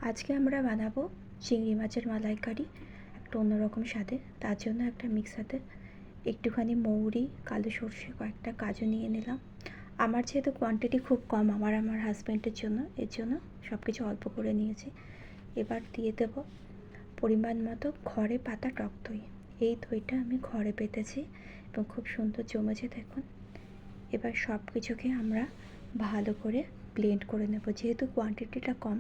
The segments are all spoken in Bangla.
আজকে আমরা বানাবো চিংড়ি মাছের মালাইকারি একটা অন্যরকম স্বাদে। তার জন্য একটা মিক্সারে একটুখানি মৌরি, কালো সর্ষে, কয়েকটা কাজু নিয়ে নিলাম। আমার যেহেতু কোয়ান্টিটি খুব কম আমার হাজব্যান্ডের জন্য, এর জন্য সব কিছু অল্প করে নিয়েছি। এবার দিয়ে দেব পরিমাণ মতো ঘরে পাতা টক দই। এই দইটা আমি ঘরে পেতেছি এবং খুব সুন্দর জমেছে দেখুন। এবার সব কিছুকে আমরা ভালো করে ব্লেন্ড করে নেব। যেহেতু কোয়ান্টিটিটা কম,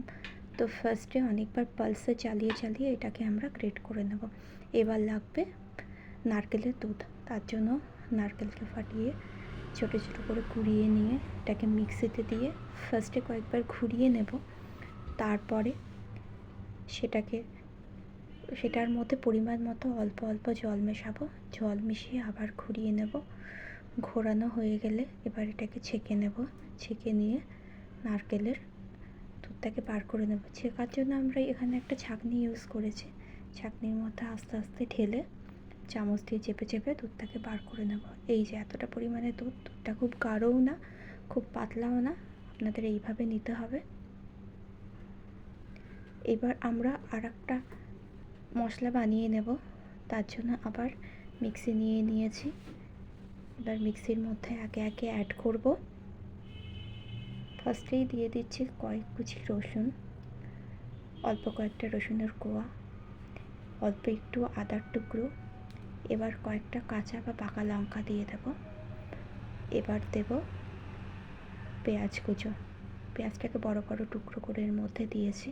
তো ফার্স্টে অনেকবার পালসে চালিয়ে চালিয়ে এটাকে আমরা গ্রেট করে নেব। এবার লাগবে নারকেলের দুধ। তার জন্য নারকেলকে ফাটিয়ে ছোটো ছোটো করে কুড়িয়ে নিয়ে এটাকে মিক্সিতে দিয়ে ফার্স্টে কয়েকবার ঘুরিয়ে নেব। তারপরে সেটার মধ্যে পরিমাণ মতো অল্প অল্প জল মেশাবো। জল মিশিয়ে আবার ঘুরিয়ে নেব। ঘোরানো হয়ে গেলে এবার এটাকে ছেঁকে নেব। ছেঁকে নিয়ে নারকেলের দুধটাকে বার করে নেব। ছেঁকার জন্য আমরা এখানে একটা ছাঁকনি ইউজ করেছি। ছাঁকনির মধ্যে আস্তে আস্তে ঢেলে চামচ দিয়ে চেপে চেপে দুধটাকে বার করে নেব। এই যে এতটা পরিমাণে দুধটা খুব গাঢ়ও না, খুব পাতলাও না, আপনাদের এইভাবে নিতে হবে। এবার আমরা আর একটা মশলা বানিয়ে নেব। তার জন্য আবার মিক্সি নিয়ে নিয়েছি। এবার মিক্সির মধ্যে একে একে অ্যাড করব। ফার্স্টেই দিয়ে দিচ্ছি কয়েক কুচি রসুন, অল্প কয়েকটা রসুনের কোয়া, অল্প একটু আদার টুকরো। এবার কয়েকটা কাঁচা বা পাকা লঙ্কা দিয়ে দেব। এবার দেব পেঁয়াজ কুচো। পেঁয়াজটাকে বড় বড় টুকরো করে এর মধ্যে দিয়েছি।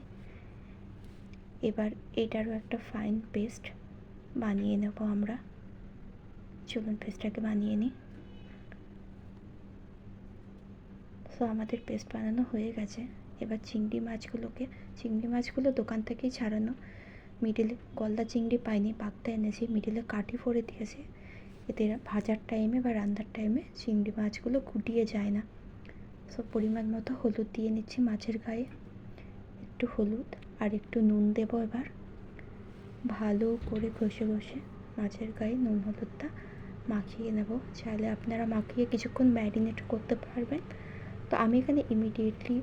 এবার এটারও একটা ফাইন পেস্ট বানিয়ে নেব আমরা। চলুন পেস্টটাকে বানিয়ে নিই। তো আমাদের পেস্ট বানানো হয়ে গেছে। এবার চিংড়ি মাছগুলো দোকান থেকেই ছাড়ানো, মিডিলে গলদা চিংড়ি পাইনি, পাকটা এনেছি, মিডিলে কাঠি ফোড়ে দিয়েছে। এতে ভাজার টাইমে বা রান্নার টাইমে চিংড়ি মাছগুলো গুটিয়ে যায় না। সো পরিমাণ মতো হলুদ দিয়ে নিচ্ছি মাছের গায়ে, একটু হলুদ আর একটু নুন দেবো। এবার ভালো করে ঘষে ঘষে মাছের গায়ে নুন হলুদটা মাখিয়ে নেব। চাইলে আপনারা মাখিয়ে কিছুক্ষণ ম্যারিনেট করতে পারবেন। তো আমি এখানে ইমিডিয়েটলি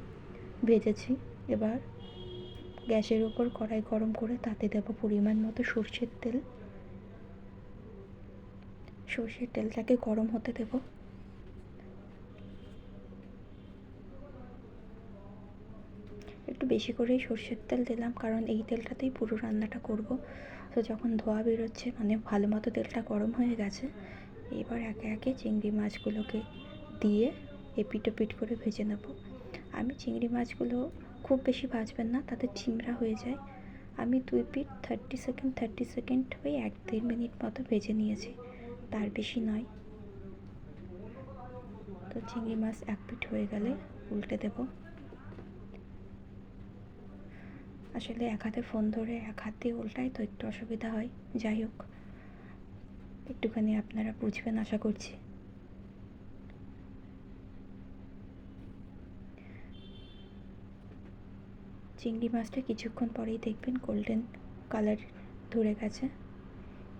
ভেজেছি। এবার গ্যাসের ওপর কড়াই গরম করে তাতে দেব পরিমাণ মতো সর্ষের তেল। সর্ষের তেলটাকে গরম হতে দেব। একটু বেশি করেই সর্ষের তেল দিলাম, কারণ এই তেলটাতেই পুরো রান্নাটা করব। তো যখন ধোয়া বেরোচ্ছে মানে ভালো মতো তেলটা গরম হয়ে গেছে, এবার একে একে চিংড়ি মাছগুলোকে দিয়ে এপিট ওপিট করে ভেজে নেব। আমি চিংড়ি মাছগুলো খুব বেশি ভাজবেন না, তাতে চিমড়া হয়ে যায়। আমি 2 পিঠ 30 সেকেন্ড ওই 1-1.5 মিনিট মতো ভেজে নিয়েছি, তার বেশি নয়। তো চিংড়ি মাছ এক পিঠ হয়ে গেলে উল্টে দেব। আসলে এক হাতে ফোন ধরে এক হাত দিয়ে উল্টাই তো একটু অসুবিধা হয়। যাই হোক, একটুখানি আপনারা বুঝবেন আশা করছি। চিংড়ি মাছটা কিছুক্ষণ পরেই দেখবেন গোল্ডেন কালার ধরে গেছে।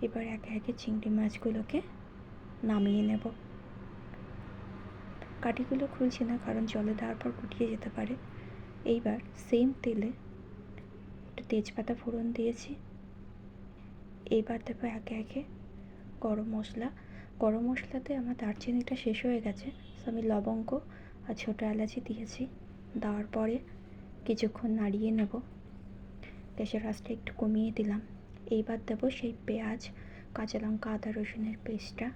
এবার একে একে চিংড়ি মাছগুলোকে নামিয়ে নেব। কাঠিগুলো খুলছি না, কারণ জলে দেওয়ার পর গুটিয়ে যেতে পারে। এইবার সেম তেলে একটু তেজপাতা ফোড়ন দিয়েছি। এইবার দেবো একে একে গরম মশলা। গরম মশলাতে আমার দারচিনিটা শেষ হয়ে গেছে, তো আমি লবঙ্গ আর ছোটো এলাচি দিয়েছি। দেওয়ার পরে কিছুক্ষণ নাড়িয়ে নেব। গ্যাসের আঁচটা একটু কমিয়ে দিলাম। এইবার দেবো সেই পেঁয়াজ, কাঁচা লঙ্কা, আদা রসুনের পেস্টটা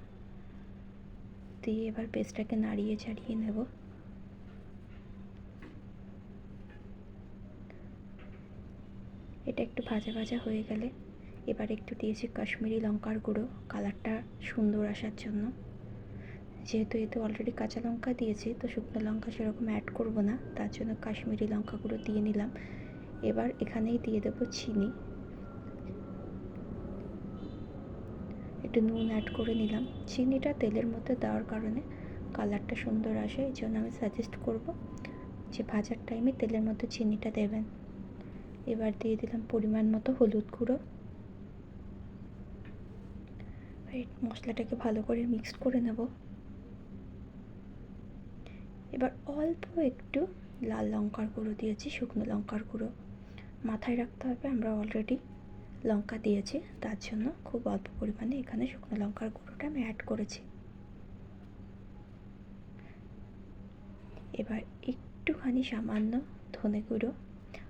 দিয়ে এবার পেস্টটাকে নাড়িয়ে চাড়িয়ে নেব। এটা একটু ভাজা ভাজা হয়ে গেলে এবার একটু দিয়েছি কাশ্মীরি লঙ্কার গুঁড়ো, কালারটা সুন্দর আসার জন্য। যেহেতু এতে অলরেডি কাঁচা লঙ্কা দিয়েছি, তো শুকনো লঙ্কা সেরকম অ্যাড করব না, তার জন্য কাশ্মীরি লঙ্কা গুঁড়ো দিয়ে নিলাম। এবার এখানেই দিয়ে দেবো চিনি, একটু নুন অ্যাড করে নিলাম। চিনিটা তেলের মধ্যে দেওয়ার কারণে কালারটা সুন্দর আসে, এই জন্য আমি সাজেস্ট করব যে ভাজার টাইমে তেলের মধ্যে চিনিটা দেবেন। এবার দিয়ে দিলাম পরিমাণ মতো হলুদ গুঁড়ো। এই মশলাটাকে ভালো করে মিক্সড করে নেব। এবার অল্প একটু লাল লঙ্কার গুঁড়ো দিয়েছি, শুকনো লঙ্কার গুঁড়ো। মাথায় রাখতে হবে আমরা অলরেডি লঙ্কা দিয়েছি, তার জন্য খুব অল্প পরিমাণে এখানে শুকনো লঙ্কার গুঁড়োটা আমি অ্যাড করেছি। এবার একটুখানি সামান্য ধনে গুঁড়ো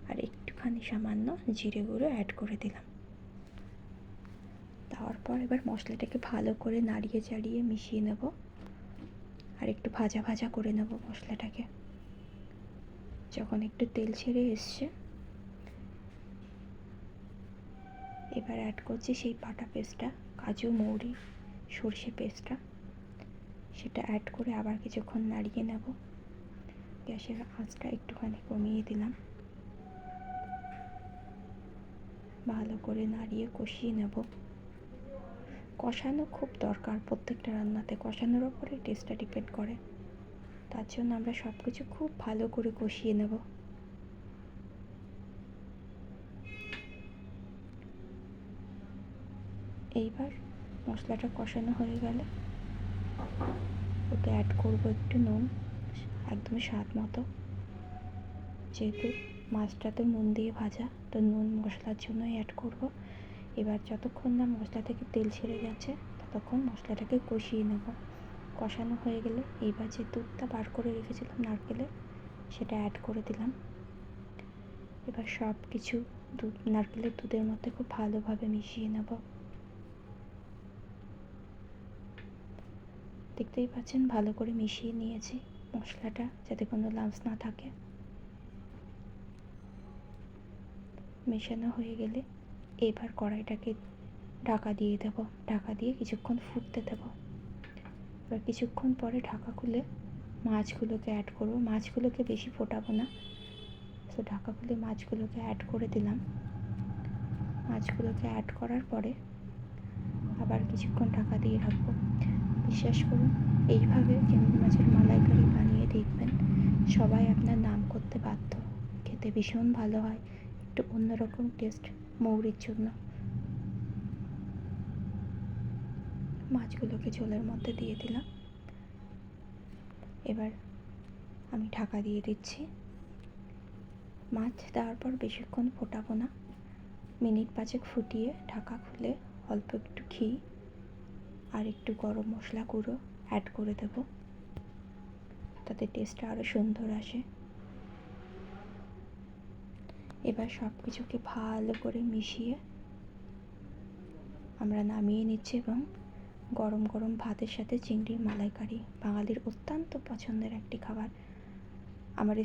আর একটুখানি সামান্য জিরে গুঁড়ো অ্যাড করে দিলাম। দেওয়ার পর এবার মশলাটাকে ভালো করে নাড়িয়ে চাড়িয়ে মিশিয়ে নেব আর একটু ভাজা ভাজা করে নেব মশলাটাকে। যখন একটু তেল ছেড়ে এসছে এবার অ্যাড করছি সেই বাটা পেস্টটা, কাজু মৌরি সর্ষে পেস্টটা, সেটা অ্যাড করে আবার কিছুক্ষণ নাড়িয়ে নেব। গ্যাসের আঁচটা একটুখানি কমিয়ে দিলাম, ভালো করে নাড়িয়ে কষিয়ে নেব। কষানো খুব দরকার, প্রত্যেকটা রান্নাতে কষানোর ওপরে টেস্টটা ডিপেন্ড করে, তার জন্য আমরা সব কিছু খুব ভালো করে কষিয়ে নেব। এইবার মশলাটা কষানো হয়ে গেলে ওতে অ্যাড করব একটু নুন, একদম স্বাদ মতো। যেহেতু মাছটা তো নুন দিয়ে ভাজা, তো নুন মশলার জন্যই অ্যাড করব। এবার যতক্ষণ না মশলা থেকে তেল ছেড়ে যাচ্ছে ততক্ষণ মশলাটাকে কষিয়ে নেব। কষানো হয়ে গেলে এইবার যে দুধটা বার করে রেখেছিলাম নারকেলে, সেটা অ্যাড করে দিলাম। এবার সব কিছু নারকেলের দুধের মধ্যে খুব ভালোভাবে মিশিয়ে নেব। দেখতেই পাচ্ছেন ভালো করে মিশিয়ে নিয়েছি মশলাটা, যাতে কোনো লাম্পস না থাকে। মেশানো হয়ে গেলে এবার কড়াইটাকে ঢাকা দিয়ে দেব, ঢাকা দিয়ে কিছুক্ষণ ফুটতে দেব। এবার কিছুক্ষণ পরে ঢাকা খুলে মাছগুলোকে অ্যাড করব। মাছগুলোকে বেশি ফোটাবো না, তো ঢাকা খুলে মাছগুলোকে অ্যাড করে দিলাম। মাছগুলোকে অ্যাড করার পরে আবার কিছুক্ষণ ঢাকা দিয়ে রাখবো। বিশ্বাস করুন, এইভাবে চিংড়ি মাছের মালাইকারি বানিয়ে দেখবেন, সবাই আপনার নাম করতে বাধ্য। খেতে ভীষণ ভালো হয়, একটু অন্যরকম টেস্ট মৌরির জন্য। মাছগুলোকে ঝোলের মধ্যে দিয়ে দিলাম। এবার আমি ঢাকা দিয়ে দিচ্ছি। মাছ দেওয়ার পর বেশিক্ষণ ফোটাবো না, মিনিট 5 ফুটিয়ে ঢাকা খুলে অল্প একটু ঘি আর একটু গরম মশলা গুঁড়ো অ্যাড করে দেব, তাতে টেস্টটা আরও সুন্দর আসে। এবার সব কিছুকে ভালো করে মিশিয়ে আমরা নামিয়ে নিচ্ছি এবং গরম গরম ভাতের সাথে চিংড়ির মালাইকারি বাঙালির অত্যন্ত পছন্দের একটি খাবার। আমার